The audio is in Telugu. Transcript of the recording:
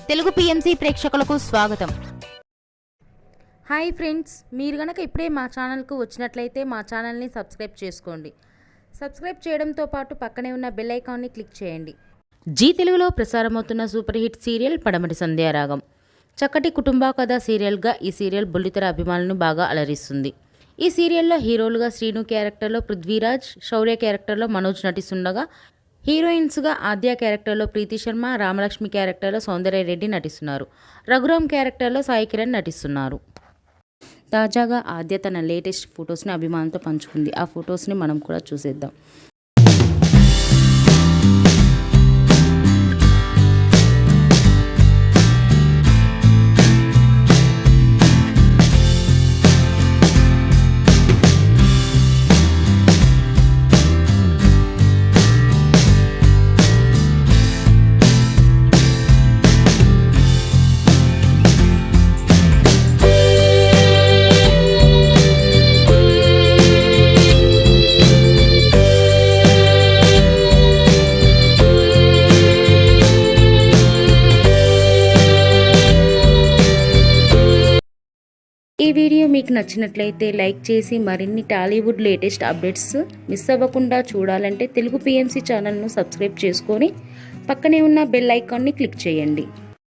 తెలుగు పిఎంసి ప్రేక్షకులకు స్వాగతం. హాయ్ ఫ్రెండ్స్, మీరు గనక ఇప్పుడే మా ఛానల్కు వచ్చినట్లయితే మా ఛానల్ని సబ్స్క్రైబ్ చేసుకోండి. సబ్స్క్రైబ్ చేయడంతో పాటు పక్కనే ఉన్న బెల్ ఐకాన్ని క్లిక్ చేయండి. జీ తెలుగులో ప్రసారమవుతున్న సూపర్ హిట్ సీరియల్ పడమటి సంధ్యారాగం. చక్కటి కుటుంబ కథ సీరియల్గా ఈ సీరియల్ బుల్లితెర అభిమానులను బాగా అలరిస్తుంది. ఈ సీరియల్లో హీరోలుగా శ్రీను క్యారెక్టర్లో పృథ్వీరాజ్, శౌర్య క్యారెక్టర్లో మనోజ్ నటిస్తుండగా హీరోయిన్స్గా ఆద్య క్యారెక్టర్లో ప్రీతి శర్మ, రామలక్ష్మి క్యారెక్టర్లో సౌందర్య రెడ్డి నటిస్తున్నారు. రఘురామ్ క్యారెక్టర్లో సాయి కిరణ్ నటిస్తున్నారు. తాజాగా ఆద్య తన లేటెస్ట్ ఫొటోస్ని అభిమానులతో పంచుకుంది. ఆ ఫొటోస్ని మనం కూడా చూసేద్దాం. ఈ వీడియో మీకు నచ్చినట్లయితే లైక్ చేసి మరిన్ని టాలీవుడ్ లేటెస్ట్ అప్డేట్స్ మిస్ అవ్వకుండా చూడాలంటే తెలుగు పిఎంసి ఛానల్ను సబ్స్క్రైబ్ చేసుకొని పక్కనే ఉన్న బెల్ ఐకాన్ని క్లిక్ చేయండి.